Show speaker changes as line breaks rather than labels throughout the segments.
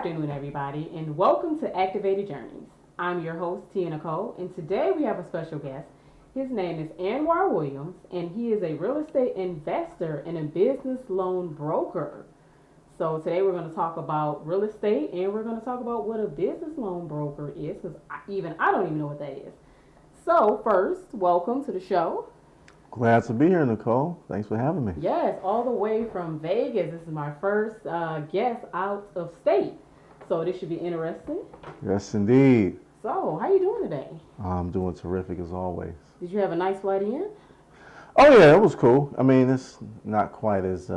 afternoon, everybody, and welcome to Activated Journeys. I'm your host, Tia Nicole, and today we have a special guest. His name is Anwar Williams, and he is a real estate investor and a business loan broker. So today we're going to talk about real estate, and we're going to talk about what a business loan broker is, because I don't even know what that is. So first, welcome to the show.
Glad to be here, Nicole. Thanks for having me.
Yes, all the way from Vegas. This is my first guest out of state, so this should be interesting.
Yes, indeed.
So, how you doing today?
I'm doing terrific as always.
Did you have a nice flight in?
Oh yeah, it was cool. I mean, it's not quite as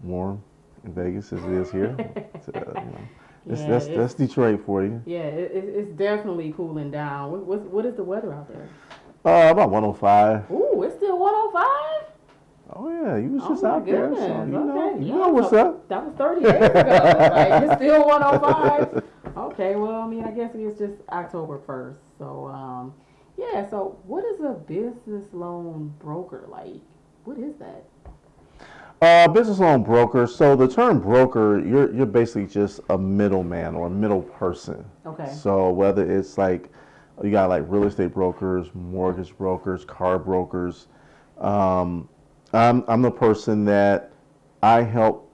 warm in Vegas as it is here. That's Detroit for you.
Yeah, it's definitely cooling down. What is the weather out there?
About 105.
Ooh, it's still 105?
Oh yeah, you was just out there, so you know what's up.
That was 30 days ago. Like, it's still 105. Okay, well, I mean, I guess it's just October 1st. So, so what is a business loan broker? Like, what is that?
Business loan broker. So the term broker, you're basically just a middleman or a middle person.
Okay.
So whether it's like you got like real estate brokers, mortgage brokers, car brokers. I'm the person that I help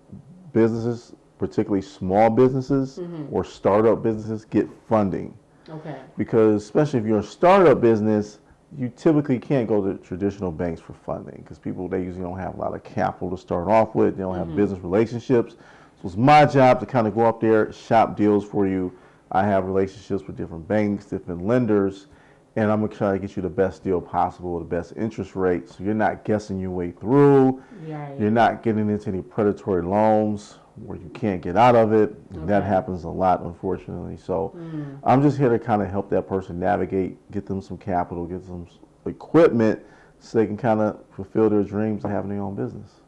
businesses, particularly small businesses or startup businesses, get funding.
Okay.
Because especially if you're a startup business, you typically can't go to traditional banks for funding because they usually don't have a lot of capital to start off with. They don't have business relationships. So it's my job to kind of go up there, shop deals for you. I have relationships with different banks, different lenders, and I'm going to try to get you the best deal possible, the best interest rate, so you're not guessing your way through.
Right.
You're not getting into any predatory loans where you can't get out of it.
Okay.
That happens a lot, unfortunately. So I'm just here to kind of help that person navigate, get them some capital, get them some equipment so they can kind of fulfill their dreams of having their own business.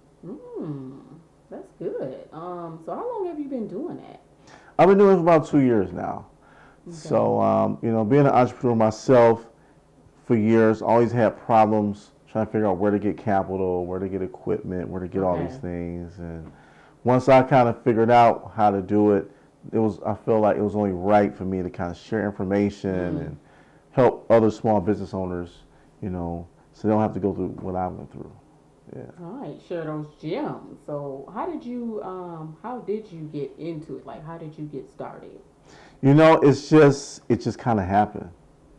That's good. So how long have you been doing that?
I've been doing it for about 2 years now. Okay. So, being an entrepreneur myself for years, always had problems trying to figure out where to get capital, where to get equipment, where to get all these things. And once I kind of figured out how to do it, I feel like it was only right for me to kind of share information and help other small business owners, so they don't have to go through what I went through. Yeah.
All right, share those gems. So how did you get into it? Like, how did you get started?
It just kind of happened.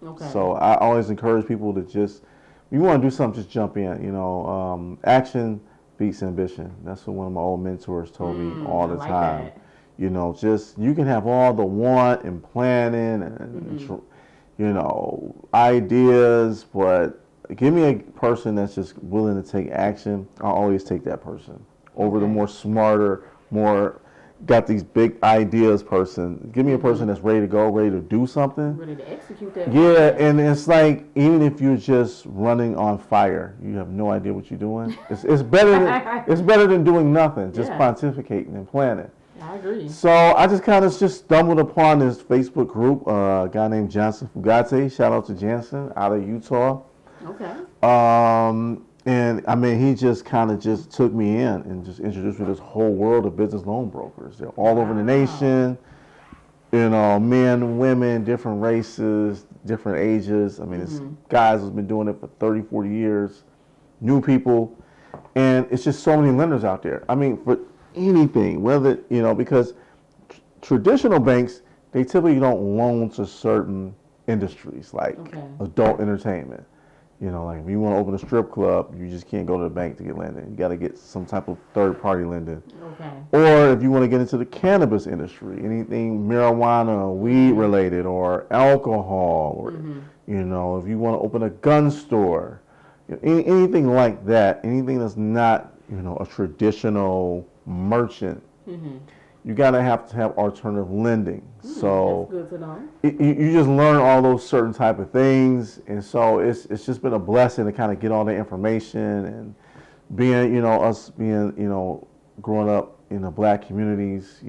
Okay.
So I always encourage people to if you want to do something, just jump in. Action beats ambition. That's what one of my old mentors told me all the time. That. You can have all the want and planning and ideas, but give me a person that's just willing to take action. I'll always take that person over the more smarter, more got these big ideas person. Give me a person that's ready to go, ready to do something.
Ready to execute that.
Yeah, and it's like even if you're just running on fire, you have no idea what you're doing. It's better than doing nothing, just pontificating and planning.
I agree.
So I just kind of stumbled upon this Facebook group, a guy named Jansen Fugate. Shout out to Jansen out of Utah.
Okay.
And I mean, he just kind of took me in and just introduced me to this whole world of business loan brokers. They're all over the nation, men, women, different races, different ages. I mean, it's guys who've been doing it for 30, 40 years, new people. And it's just so many lenders out there. I mean, for anything, whether, because traditional banks, they typically don't loan to certain industries like adult entertainment. Like if you want to open a strip club, you just can't go to the bank to get lending. You got to get some type of third-party lending.
Okay.
Or if you want to get into the cannabis industry, anything marijuana, weed-related, or alcohol, or if you want to open a gun store, anything like that, anything that's not a traditional merchant. You gotta have to have alternative lending. So
that's good to know.
You just learn all those certain type of things, and so it's just been a blessing to kind of get all the information and being us being growing up in the black communities.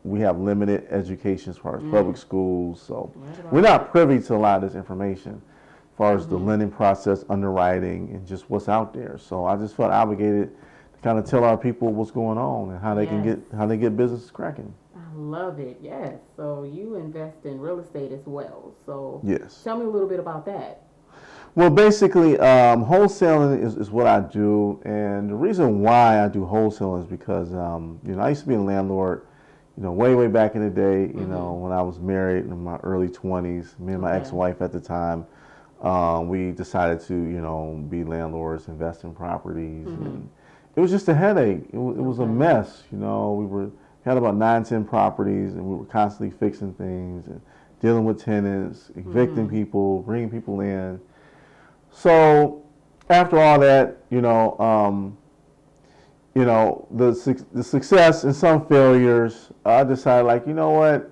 We have limited education as far as public schools, so we're not privy to a lot of this information as far as the lending process, underwriting, and just what's out there. So I just felt obligated kind of tell our people what's going on and how they can get business cracking.
I love it. Yes. So you invest in real estate as well. So
Yes.
tell me a little bit about that.
Well, basically, wholesaling is what I do, and the reason why I do wholesaling is because, I used to be a landlord, way back in the day, when I was married in my early 20s. Me and my ex-wife at the time, we decided to, be landlords, invest in properties, and it was just a headache. It was a mess, we had about 9, 10 properties, and we were constantly fixing things and dealing with tenants, evicting people, bringing people in. So after all that, the success and some failures, I decided, like, you know what,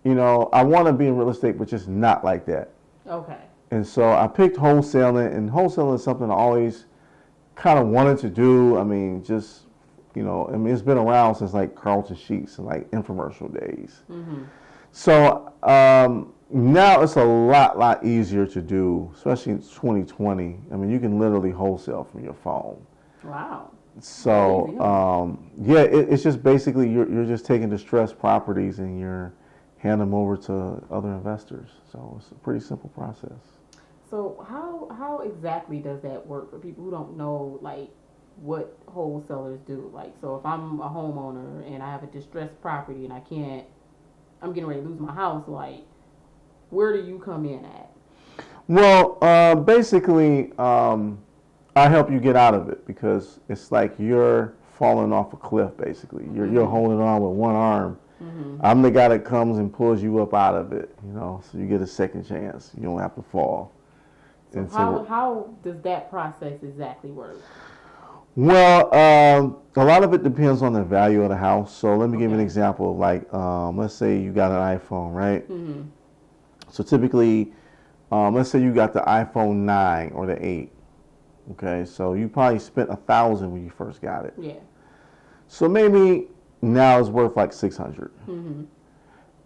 I want to be in real estate, but just not like that.
Okay.
And so I picked wholesaling, and wholesaling is something I always kind of wanted to do. I mean, it's been around since like Carlton Sheets and like infomercial days. So now it's a lot easier to do, especially in 2020. I mean, you can literally wholesale from your phone.
Wow.
So it's just basically you're just taking distressed properties and you're handing them over to other investors. So it's a pretty simple process.
So how exactly does that work for people who don't know, like, what wholesalers do? Like, so if I'm a homeowner and I have a distressed property and I'm getting ready to lose my house, like, where do you come in at?
Well, basically, I help you get out of it, because it's like you're falling off a cliff, basically. You're holding on with one arm. I'm the guy that comes and pulls you up out of it, so you get a second chance. You don't have to fall.
So how does that process exactly work?
Well, a lot of it depends on the value of the house. So let me give you an example of, like, let's say you got an iPhone, right? So typically, let's say you got the iPhone 9 or the 8. Okay, so you probably spent $1,000 when you first got it.
Yeah.
So maybe now it's worth like $600.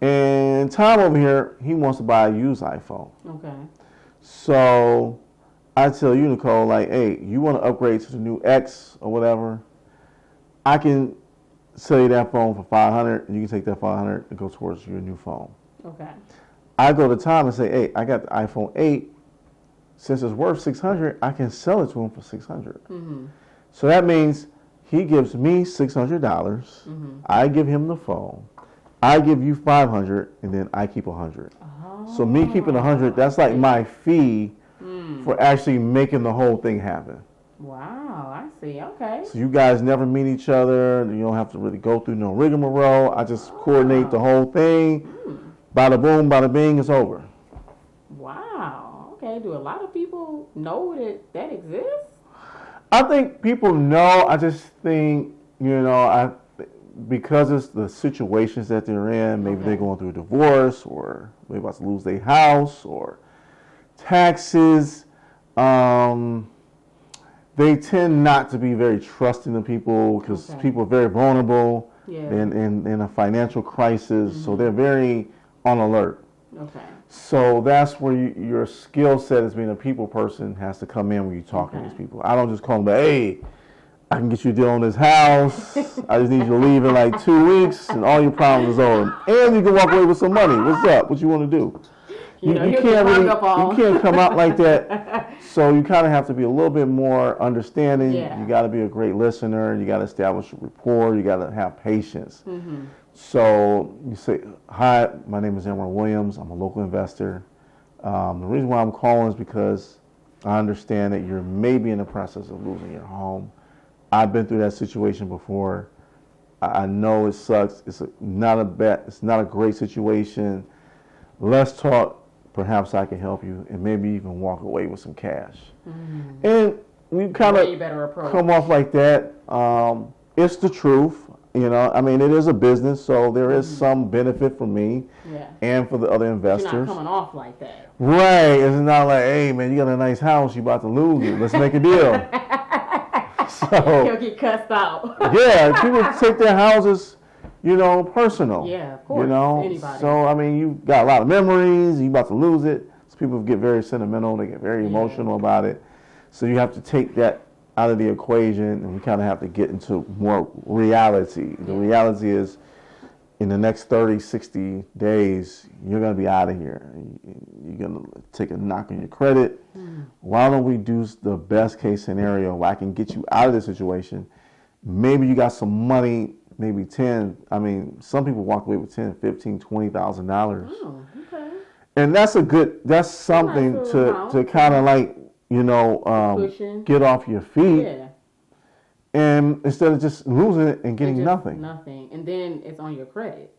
And Tom over here, he wants to buy a used iPhone.
Okay.
So I tell you, Nicole, like, hey, you want to upgrade to the new X or whatever? I can sell you that phone for $500, and you can take that $500 and go towards your new phone.
Okay.
I go to Tom and say, hey, I got the iPhone 8. Since it's worth $600, I can sell it to him for $600. So that means he gives me $600. I give him the phone. I give you $500, and then I keep $100. So me keeping $100, that's like my fee for actually making the whole thing happen.
Wow, I see. Okay.
So you guys never meet each other. You don't have to really go through no rigmarole. I just coordinate the whole thing. Bada boom, bada bing, it's over.
Wow. Okay. Do a lot of people know that exists?
I think people know. I just think, because it's the situations that they're in, maybe they're going through a divorce, or maybe about to lose their house, or taxes. They tend not to be very trusting of people, because people are very vulnerable in a financial crisis, so they're very on alert. Okay. So that's where your skill set as being a people person has to come in when you talk to these people. I don't just call them, hey, I can get you a deal on this house. I just need you to leave in like 2 weeks, and all your problems is over. And you can walk away with some money. What's up? What you want to do? You can't come out like that. So you kind of have to be a little bit more understanding. You got to be a great listener. You got to establish a rapport. You got to have patience. So you say, hi, my name is Anwar Williams. I'm a local investor. The reason why I'm calling is because I understand that you're maybe in the process of losing your home. I've been through that situation before. I know it sucks. It's not a great situation. Let's talk. Perhaps I can help you, and maybe even walk away with some cash. And we kind of come off like that. It's the truth. I mean, it is a business, so there is some benefit for me and for the other investors.
You're not coming off like that.
Right. It's not like, hey, man, you got a nice house. You about to lose it. Let's make a deal. So
he'll get cussed out.
Yeah, people take their houses, personal.
Yeah, of course. Anybody.
So, I mean, you got a lot of memories. You about to lose it. So people get very sentimental. They get very emotional about it. So you have to take that out of the equation, and we kind of have to get into more reality. The reality is, in the next 30, 60 days, you're going to be out of here. You're going to take a knock on your credit. Why don't we do the best case scenario where I can get you out of this situation? Maybe you got some money, maybe 10. I mean, some people walk away with 10, 15, $20,000.
Oh, okay.
And that's something to kind of like, get off your feet.
Yeah.
And instead of just losing it and getting nothing.
Nothing. And then it's on your credit.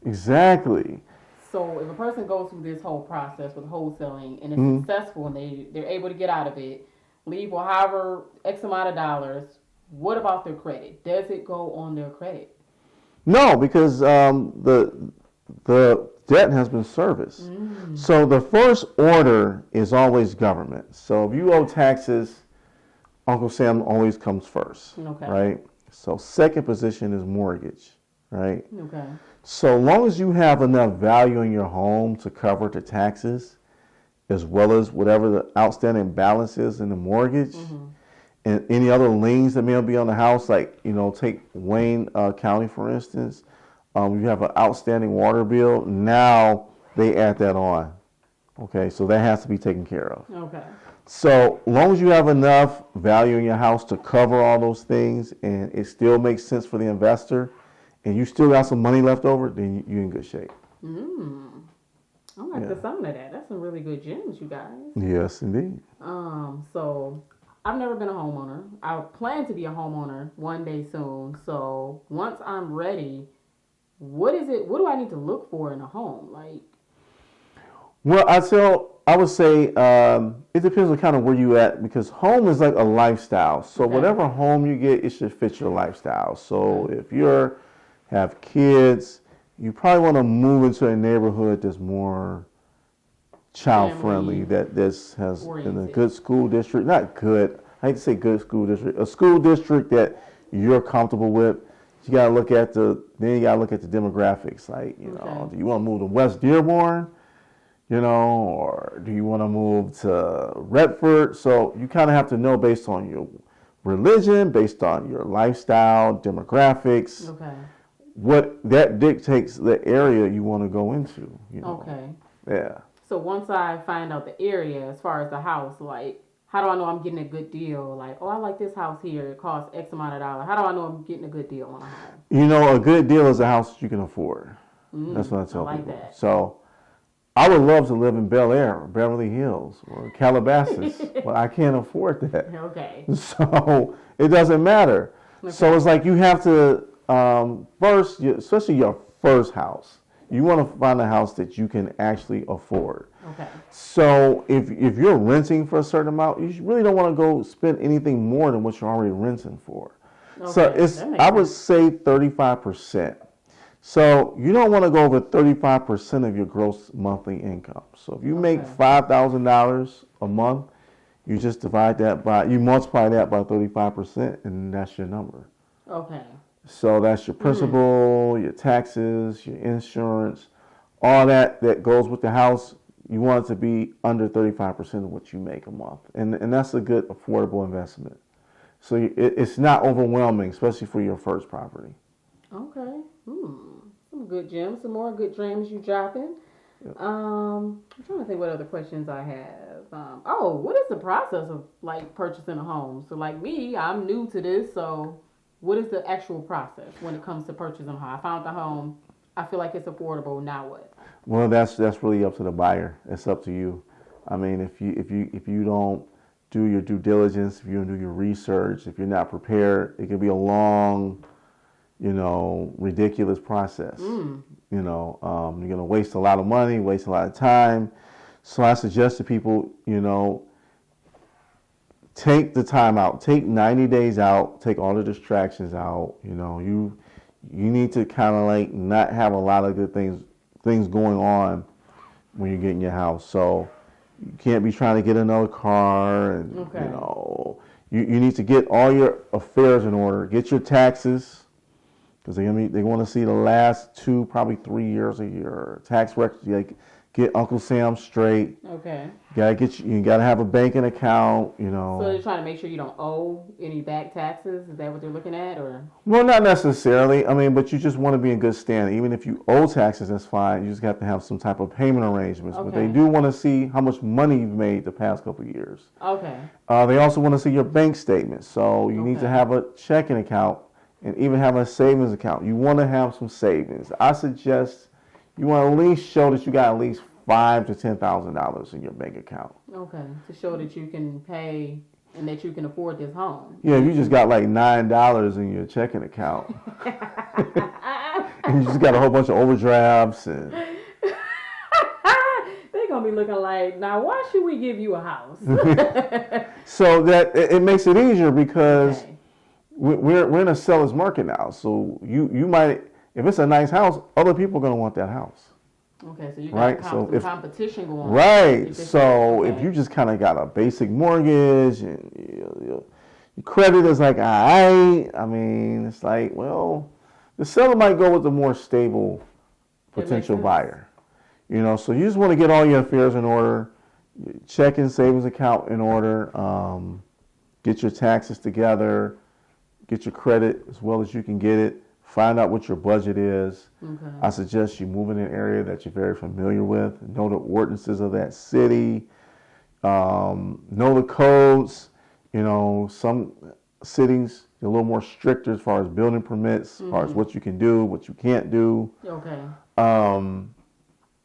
Exactly.
So if a person goes through this whole process with wholesaling and it's successful and they're able to get out of it, leave with however X amount of dollars, what about their credit? Does it go on their credit?
No, because the debt has been serviced. So the first order is always government. So if you owe taxes, Uncle Sam always comes first, right? So second position is mortgage, right?
Okay.
So long as you have enough value in your home to cover the taxes, as well as whatever the outstanding balance is in the mortgage, and any other liens that may be on the house, like, take Wayne County, for instance, you have an outstanding water bill, now they add that on. Okay, so that has to be taken care of.
Okay.
So long as you have enough value in your house to cover all those things and it still makes sense for the investor and you still got some money left over, then you're in good shape.
I like the sound of that. That's some really good gems, you guys.
Yes, indeed.
So I've never been a homeowner. I plan to be a homeowner one day soon. So once I'm ready, what do I need to look for in a home? Like,
well, I would say it depends on kind of where you at, because home is like a lifestyle. So whatever home you get, it should fit your lifestyle. So if you have kids, you probably want to move into a neighborhood that's more child friendly, that has in a good school district. Not good, I hate to say good school district. A school district that you're comfortable with. You gotta look at the demographics. Like, do you want to move to West Dearborn? Or do you want to move to Redford? So you kind of have to know based on your religion, based on your lifestyle, demographics.
Okay.
What that dictates the area you want to go into.
Okay.
Yeah.
So once I find out the area, as far as the house, like, how do I know I'm getting a good deal? Like, I like this house here. It costs X amount of dollars. How do I know I'm getting a good deal on a home?
A good deal is a house that you can afford. That's what I tell people.
That.
So I would love to live in Bel Air or Beverly Hills or Calabasas, but I can't afford that.
Okay.
So it doesn't matter. Okay. So it's like you have to, first, especially your first house, you want to find a house that you can actually afford.
Okay.
So if you're renting for a certain amount, you really don't want to go spend anything more than what you're already renting for. Okay. So I would say 35%. So you don't want to go over 35% of your gross monthly income. So if you make $5,000 a month, you just you multiply that by 35%, and that's your number.
Okay.
So that's your principal, your taxes, your insurance, all that goes with the house. You want it to be under 35% of what you make a month. And that's a good, affordable investment. So it's not overwhelming, especially for your first property.
Okay. Some good gems, some more good dreams you dropping. Yep. I'm trying to think what other questions I have. What is the process of like purchasing a home? So like me, I'm new to this. So what is the actual process when it comes to purchasing a home? I found the home. I feel like it's affordable. Now what?
Well, that's really up to the buyer. It's up to you. I mean, if you don't do your due diligence, if you don't do your research, if you're not prepared, it can be a long, ridiculous process. You're going to waste a lot of money, waste a lot of time. So I suggest to people, take the time out, take 90 days out, take all the distractions out. You need to kind of like not have a lot of good things going on when you get in your house. So you can't be trying to get another car, and you need to get all your affairs in order. Get your taxes, because they want to see the last 2, probably 3 years of your tax records. Like, get Uncle Sam straight.
Okay.
You gotta have a banking account,
So they're trying to make sure you don't owe any back taxes. Is that what they're looking at, or?
Well, not necessarily. I mean, but you just want to be in good standing. Even if you owe taxes, that's fine. You just have to have some type of payment arrangements.
Okay.
But they do want to see how much money you've made the past couple of years.
Okay.
They also want to see your bank statement. So you need to have a checking account and even have a savings account. You want to have some savings. I suggest you want to at least show that you got at least $5,000 to $10,000 in your bank account.
Okay, to show that you can pay and that you can afford this home.
Yeah, you just got like $9 in your checking account, and you just got a whole bunch of overdrafts, and
they're gonna be looking like, now why should we give you a house?
So that it makes it easier because we're in a seller's market now. So you might, if it's a nice house, other people are gonna want that house.
Okay, so you got some competition going on.
Right. So if you just kind of got a basic mortgage and your credit is like, I mean, it's like, well, the seller might go with the more stable potential buyer. So you just want to get all your affairs in order, your checking savings account in order, get your taxes together, get your credit as well as you can get it. Find out what your budget is. Okay. I suggest you move in an area that you're very familiar with. Know the ordinances of that city. Know the codes. Some cities are a little more stricter as far as building permits, as far as what you can do, what you can't do.
Okay.
And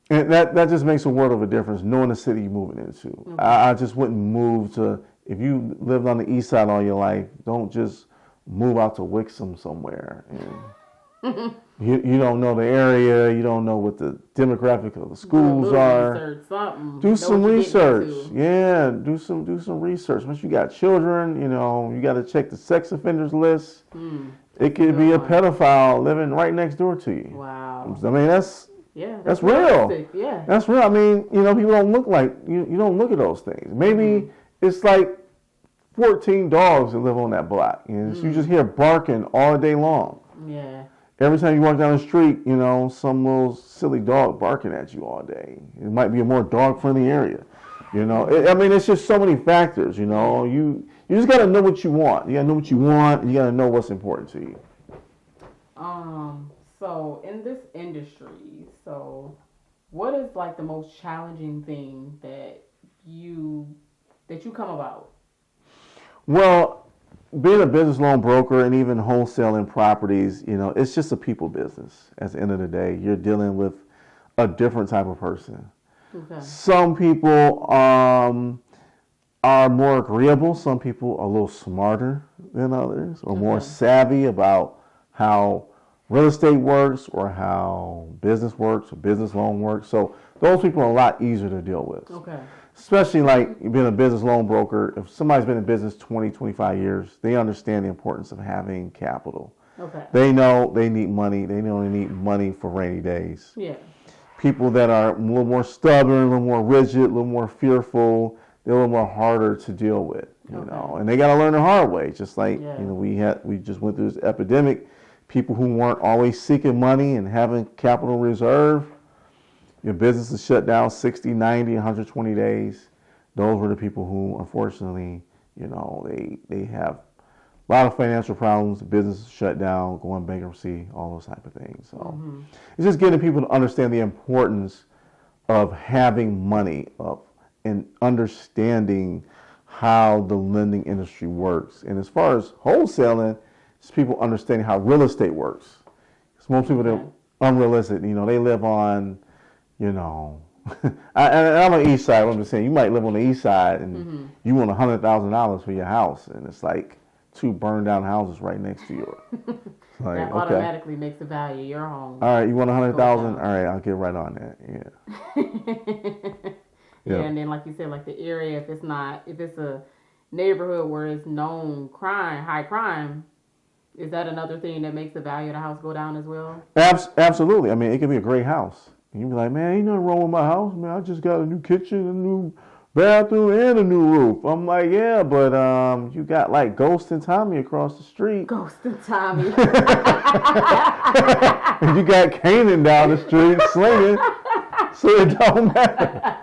that just makes a world of a difference, knowing the city you're moving into. Okay. I just wouldn't move to, if you lived on the east side all your life, don't just move out to Wixom somewhere. And you don't know the area. You don't know what the demographic of the schools are. Do some research. Yeah, do some research. Once you got children, you got to check the sex offenders list. It could be a pedophile living right next door to you.
Wow.
I mean, that's real.
Yeah.
That's real. I mean, people don't look like you don't look at those things. Maybe it's like 14 dogs that live on that block. So you just hear barking all day long.
Yeah.
Every time you walk down the street, some little silly dog barking at you all day. It might be a more dog-friendly area. It's just so many factors. You just got to know what you want. You got to know what you want, and you got to know what's important to you.
So in this industry, what is like the most challenging thing that you come about?
Well, being a business loan broker and even wholesaling properties, it's just a people business. At the end of the day, you're dealing with a different type of person. Okay. Some people are more agreeable. Some people are a little smarter than others, or more savvy about how real estate works or how business works or business loan works. So those people are a lot easier to deal with. Okay. Especially like being a business loan broker, if somebody's been in business 20, 25 years, they understand the importance of having capital. Okay. They know they need money. They know they need money for rainy days. Yeah. People that are a little more stubborn, a little more rigid, a little more fearful, they're a little more harder to deal with, and they got to learn the hard way. Just like, we just went through this epidemic. People who weren't always seeking money and having capital reserve, your business is shut down 60, 90, 120 days. Those were the people who, unfortunately, they have a lot of financial problems, business is shut down, going bankruptcy, all those type of things. So it's just getting people to understand the importance of having money, and understanding how the lending industry works. And as far as wholesaling, it's people understanding how real estate works. Because most people are unrealistic. They live on, I'm on the east side. I'm just saying, you might live on the east side and you want $100,000 for your house, and it's like 2 burned down houses right next to yours. Like,
that automatically makes the value of your home.
All right, you want $100,000? All right, I'll get right on that. Yeah.
Yeah, and then like you said, like the area, if it's a neighborhood where it's known high crime, is that another thing that makes the value of the house go down as well?
Absolutely. I mean, it could be a great house. And you'd be like, man, ain't nothing wrong with my house. Man, I just got a new kitchen, a new bathroom, and a new roof. I'm like, yeah, but you got like Ghost and Tommy across the street.
Ghost and Tommy.
And you got Kanan down the street slinging. So it don't matter.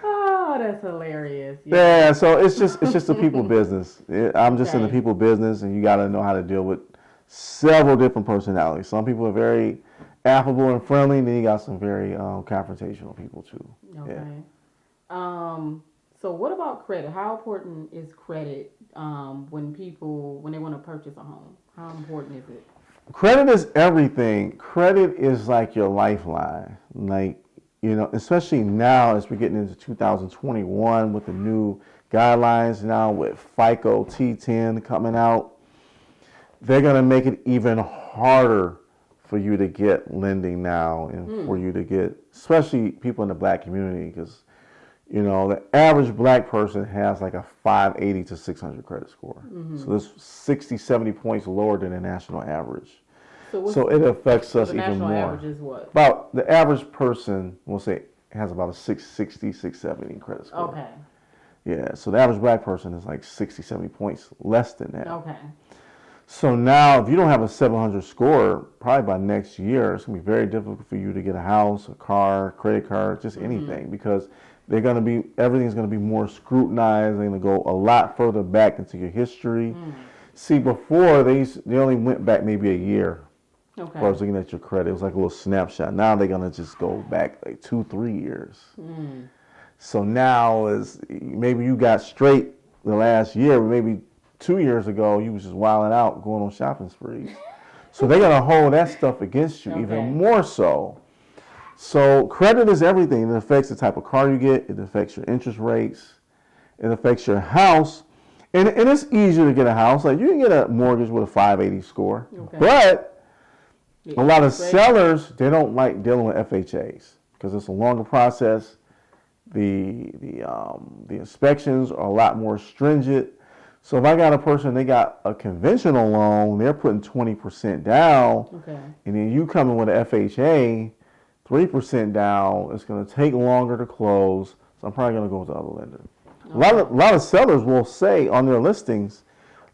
Oh, that's hilarious.
Yeah, so it's just a people business. I'm just in the
Okay.
people business, and you got to know how to deal with several different personalities. Some people are very affable and friendly, and then you got some very confrontational people too.
Okay.
Yeah.
So what about credit? How important is credit when they want to purchase a home? How important is it?
Credit is everything. Credit is like your lifeline. Like, especially now as we're getting into 2021 with the new guidelines now with FICO T10 coming out, they're going to make it even harder for you to get lending now and for you to get, especially people in the black community, because, the average black person has like a 580 to 600 credit score. So it's 60, 70 points lower than the national average. So it affects us even more.
The national average is what?
About the average person, we'll say, has about a 660, 670 credit score.
Okay.
Yeah, so the average black person is like 60, 70 points less than that.
Okay.
So now, if you don't have a 700 score, probably by next year, it's going to be very difficult for you to get a house, a car, credit card, just anything, because everything's going to be more scrutinized. They're going to go a lot further back into your history. See, before, they only went back maybe a year.
Okay.
I was looking at your credit. It was like a little snapshot. Now they're going to just go back like 2-3 years. So now is maybe you got straight the last year, but maybe 2 years ago you was just wilding out, going on shopping sprees. So they're going to hold that stuff against you even more so. So credit is everything. It affects the type of car you get. It affects your interest rates. It affects your house. And it's easier to get a house. Like you can get a mortgage with a 580 score. But a lot of sellers, they don't like dealing with FHAs because it's a longer process. The inspections are a lot more stringent. So if I got a person, they got a conventional loan, they're putting 20% down, and then you come in with an FHA, 3% down, it's going to take longer to close, so I'm probably going to go with the other lender. A lot of sellers will say on their listings,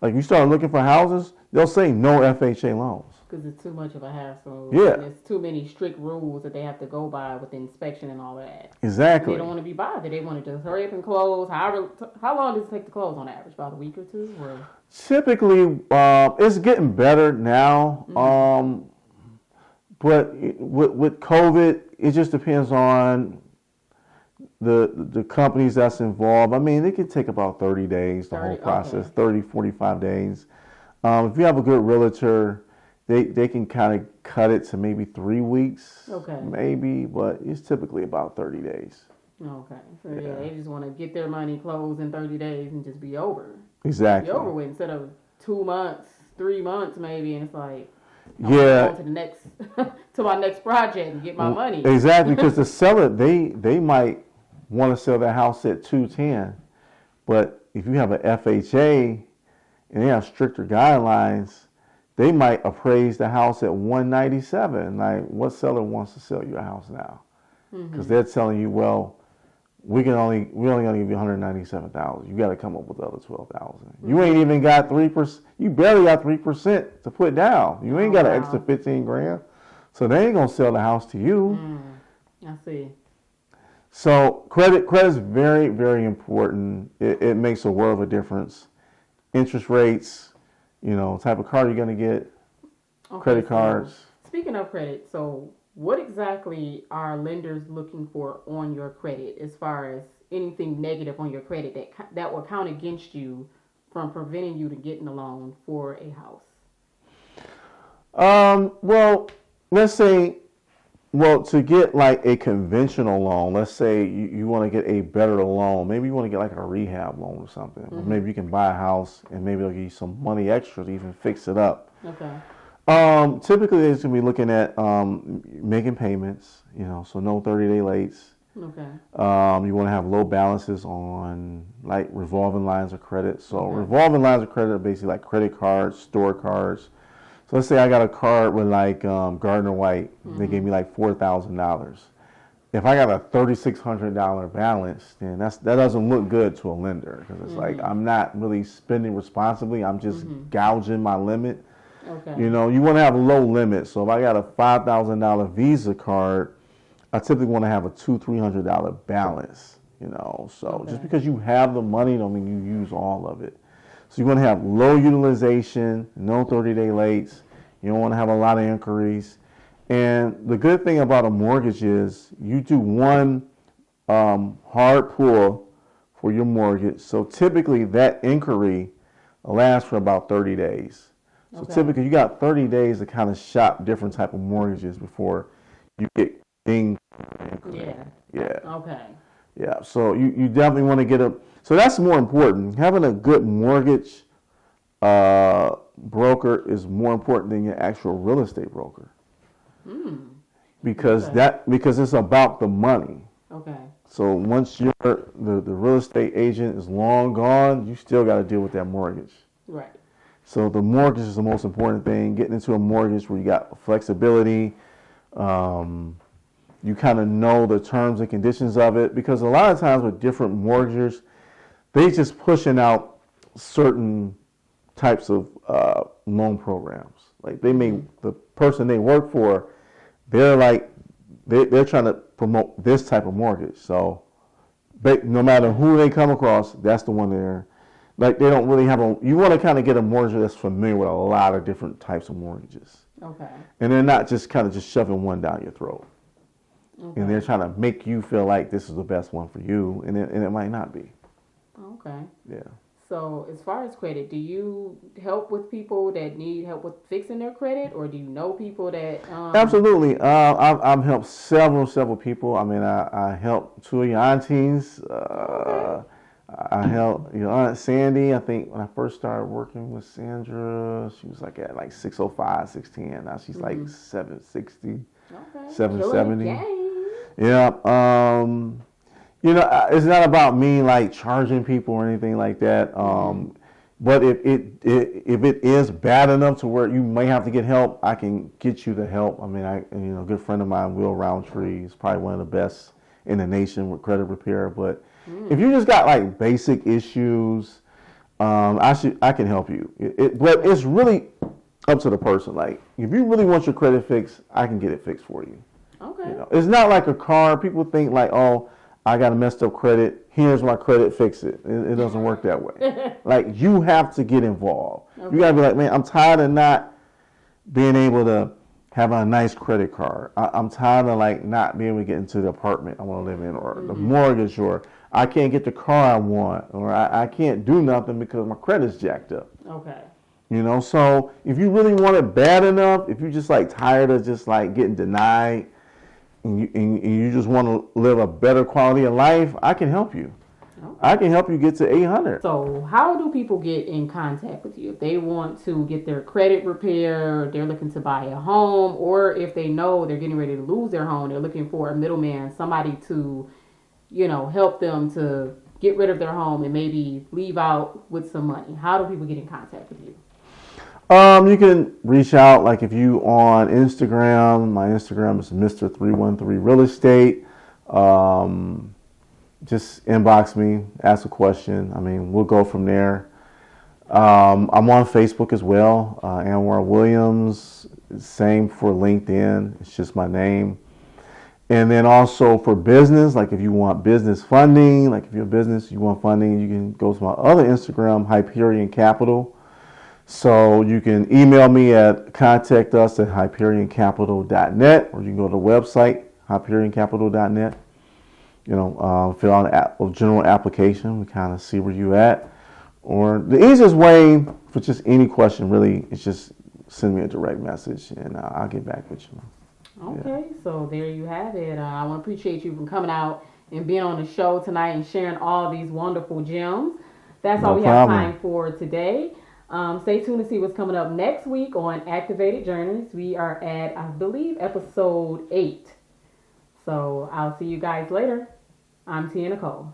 like you start looking for houses, they'll say no FHA loans.
Because it's too much of a hassle.
Yeah.
And there's too many strict rules that they have to go by with the inspection and all that.
Exactly.
And they don't want to be bothered. They want to just hurry up and close. How long does it take to close on average? About a week or two? Or?
Typically, it's getting better now. But with COVID, it just depends on the companies that's involved. I mean, it can take about 30 days, the whole process, 30, 45 days. If you have a good realtor, they can kind of cut it to maybe 3 weeks, maybe, but it's typically about 30 days.
Okay. So they just want to get their money closed in 30 days and just be over.
Exactly.
Be over with instead of 2 months, 3 months maybe, and it's like,
go
to the next, to my next project and get my money.
Exactly, because the seller, they might want to sell their house at 210, but if you have an FHA and they have stricter guidelines, they might appraise the house at 197. Like, what seller wants to sell you a house now? Because they're telling you, well, we're only going to give you 197,000. You got to come up with the other 12,000. You ain't even got 3%. You barely got 3% to put down. You ain't got an extra 15 grand. So they ain't going to sell the house to you.
I see.
So credit is very, very important. It makes a world of a difference. Interest rates, type of car you're going to get, credit cards.
So, speaking of credit, so what exactly are lenders looking for on your credit as far as anything negative on your credit that will count against you from preventing you to getting a loan for a house?
Well, let's say, to get like a conventional loan, let's say you want to get a better loan. Maybe you want to get like a rehab loan or something. Or maybe you can buy a house and maybe they'll give you some money extra to even fix it up. Typically, they're going to be looking at making payments, so no 30-day lates. You want to have low balances on like revolving lines of credit. So revolving lines of credit are basically like credit cards, store cards. So let's say I got a card with like Gardner White. They gave me like $4,000. If I got a $3,600 balance, then that doesn't look good to a lender because it's like I'm not really spending responsibly. I'm just gouging my limit.
Okay.
You know, you want to have a low limit. So if I got a $5,000 Visa card, I typically want to have a $200-300 balance. You know, so just because you have the money don't mean you use all of it. So you want to have low utilization, no 30-day lates. You don't want to have a lot of inquiries. And the good thing about a mortgage is you do one hard pull for your mortgage. So typically that inquiry lasts for about 30 days. So typically you got 30 days to kind of shop different type of mortgages before you get dinged. Yeah.
Okay.
Yeah. So you definitely want to get so that's more important. Having a good mortgage broker is more important than your actual real estate broker. Because it's about the money.
Okay.
So once the real estate agent is long gone, you still got to deal with that mortgage.
Right.
So the mortgage is the most important thing. Getting into a mortgage where you got flexibility, you kind of know the terms and conditions of it. Because a lot of times with different mortgagers, they just pushing out certain types of loan programs. Like the person they work for, they're trying to promote this type of mortgage. So no matter who they come across, that's the one they don't really have you want to kind of get a mortgage that's familiar with a lot of different types of mortgages.
Okay.
And they're not just kind of just shoving one down your throat. Okay. And they're trying to make you feel like this is the best one for you, and it might not be.
Okay.
Yeah.
So as far as credit, do you help with people that need help with fixing their credit, or do you know people that?
Absolutely. I've helped several people. I mean, I helped two of your aunties. I helped your Aunt Sandy. I think when I first started working with Sandra, she was like at 605, 610. Now she's like 760, 770. Yeah. You know, it's not about me like charging people or anything like that. But if it is bad enough to where you may have to get help, I can get you the help. I mean, a good friend of mine, Will Roundtree, is probably one of the best in the nation with credit repair. But if you just got like basic issues, I can help you. But it's really up to the person. Like, if you really want your credit fixed, I can get it fixed for you.
Okay.
You know, it's not like a car. People think like, oh, I got a messed up credit. Here's my credit, fix it. It doesn't work that way. Like, you have to get involved. Okay. You got to be like, man, I'm tired of not being able to have a nice credit card. I'm tired of like not being able to get into the apartment I want to live in, or the mortgage, or I can't get the car I want, or I can't do nothing because my credit's jacked up.
Okay.
You know, so if you really want it bad enough, if you're just like tired of just like getting denied, and you just want to live a better quality of life, I can help you. Okay. I can help you get to 800.
So how do people get in contact with you? If they want to get their credit repaired, they're looking to buy a home, or if they know they're getting ready to lose their home, they're looking for a middleman, somebody to, help them to get rid of their home and maybe leave out with some money. How do people get in contact with you?
You can reach out, like if you on Instagram. My Instagram is Mr. 313 Real Estate. Just inbox me, ask a question. I mean, we'll go from there. I'm on Facebook as well, Anwar Williams. Same for LinkedIn. It's just my name. And then also for business, like if you want business funding, like if you're a business, you want funding, you can go to my other Instagram, Hyperion Capital. So you can email me at contact us at hyperioncapital.net, or you can go to the website, hyperioncapital.net. Fill out a general application. We kind of see where you at. Or the easiest way for just any question really is just send me a direct message, and I'll get back with you.
Okay, So there you have it. I want to appreciate you for coming out and being on the show tonight and sharing all these wonderful gems. That's all we have time for today. Stay tuned to see what's coming up next week on Activated Journeys. We are at, I believe, episode 8. So I'll see you guys later. I'm Tia Nicole.